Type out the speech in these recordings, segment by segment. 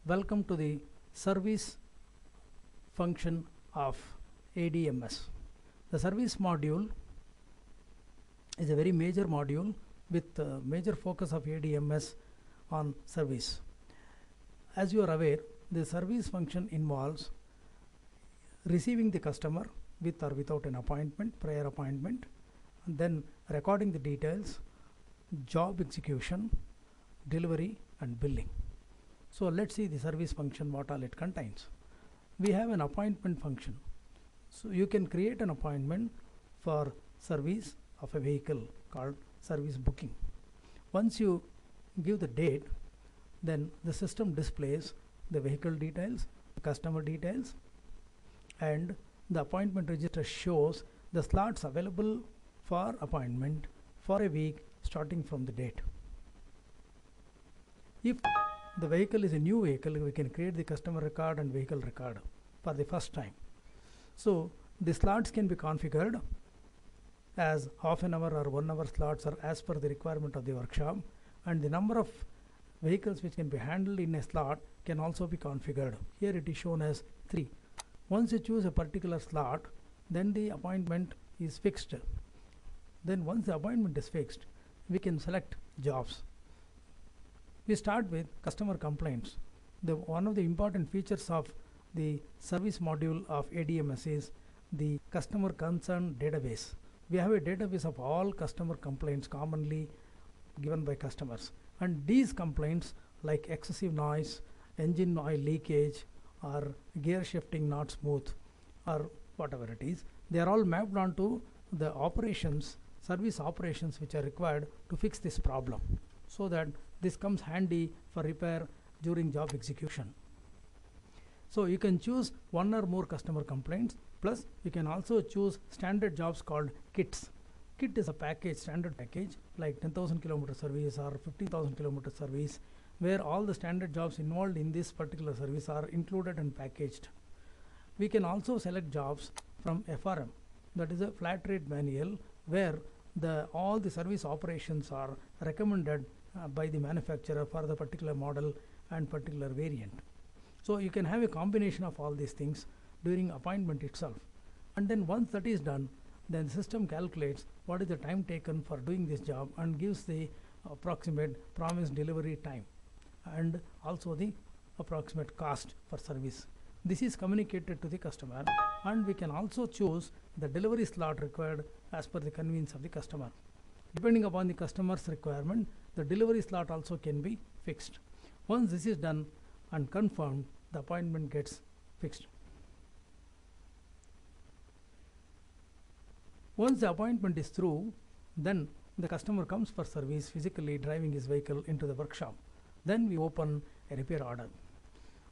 Welcome to the service function of ADMS. The service module is a very major module with major focus of ADMS on service. As you are aware, the service function involves receiving the customer with or without an appointment, prior appointment, and then recording the details, job execution, delivery and billing. So let's see the service function, what all it contains. We have an appointment function. So you can create an appointment for service of a vehicle called service booking. Once you give the date, then the system displays the vehicle details, customer details, and the appointment register shows the slots available for appointment for a week starting from the date. If the vehicle is a new vehicle, we can create the customer record and vehicle record for the first time. So the slots can be configured as half an hour or 1 hour slots or as per the requirement of the workshop, and the number of vehicles which can be handled in a slot can also be configured. Here it is shown as 3. Once you choose a particular slot, then the appointment is fixed. Then once the appointment is fixed, we can select jobs. We start with customer complaints. One of the important features of the service module of ADMS is the customer concern database. We have a database of all customer complaints commonly given by customers, and these complaints like excessive noise, engine oil leakage, or gear shifting not smooth, or whatever it is, they are all mapped onto the operations, service operations which are required to fix this problem, so that this comes handy for repair during job execution. So you can choose one or more customer complaints, plus you can also choose standard jobs called kits. Kit is a package, standard package like 10,000 kilometer service or 15,000 kilometer service, where all the standard jobs involved in this particular service are included and packaged. We can also select jobs from FRM, that is a flat rate manual, where all the service operations are recommended by the manufacturer for the particular model and particular variant. So you can have a combination of all these things during appointment itself, and then once that is done, then the system calculates what is the time taken for doing this job and gives the approximate promised delivery time and also the approximate cost for service. This is communicated to the customer, and we can also choose the delivery slot required as per the convenience of the customer. Depending upon the customer's requirement, the delivery slot also can be fixed. Once this is done and confirmed, the appointment gets fixed. Once the appointment is through, then the customer comes for service, physically driving his vehicle into the workshop. Then we open a repair order.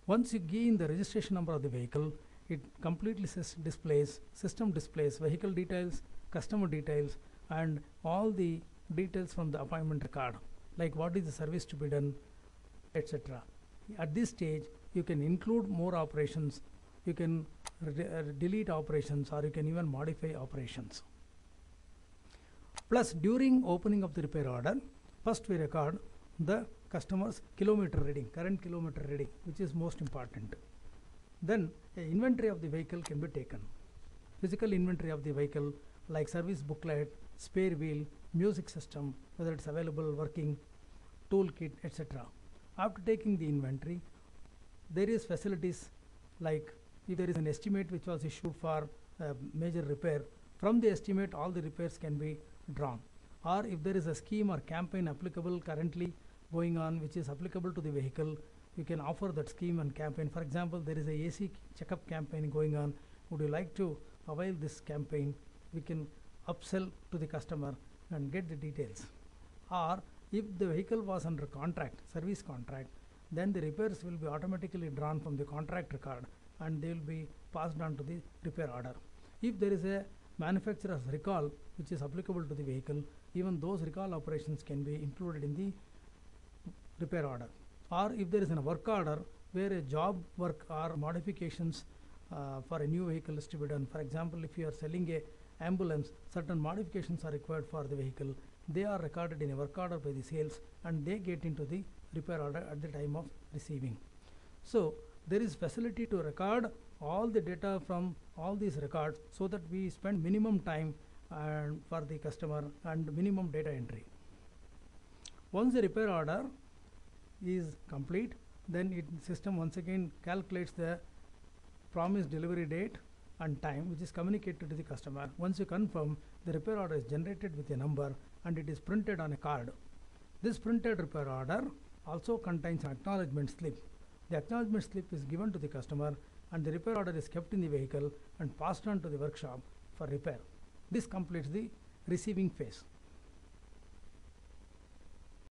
Once you gain the registration number of the vehicle, it completely system displays vehicle details, customer details, and all the details from the appointment record, like what is the service to be done, etc. At this stage, you can include more operations, you can delete operations, or you can even modify operations. Plus, during opening of the repair order, first we record the customer's kilometer reading, current kilometer reading, which is most important. Then an inventory of the vehicle can be taken. Physical inventory of the vehicle like service booklet, spare wheel, music system, whether it's available, working, toolkit, etc. After taking the inventory, there is facilities like if there is an estimate which was issued for a major repair, from the estimate all the repairs can be drawn. Or if there is a scheme or campaign applicable currently going on which is applicable to the vehicle, you can offer that scheme and campaign. For example, there is a AC checkup campaign going on. Would you like to avail this campaign? We can upsell to the customer and get the details. Or if the vehicle was under contract, service contract, then the repairs will be automatically drawn from the contract record and they will be passed on to the repair order. If there is a manufacturer's recall which is applicable to the vehicle, even those recall operations can be included in the repair order. Or if there is a work order where a job work or modifications for a new vehicle is to be done. For example, if you are selling a ambulance, certain modifications are required for the vehicle. They are recorded in a work order by the sales and they get into the repair order at the time of receiving. So there is facility to record all the data from all these records so that we spend minimum time for the customer and minimum data entry. Once the repair order is complete, then system once again calculates the promised delivery date and time, which is communicated to the customer. Once you confirm, the repair order is generated with a number and it is printed on a card. This printed repair order also contains an acknowledgement slip. The acknowledgement slip is given to the customer and the repair order is kept in the vehicle and passed on to the workshop for repair. This completes the receiving phase.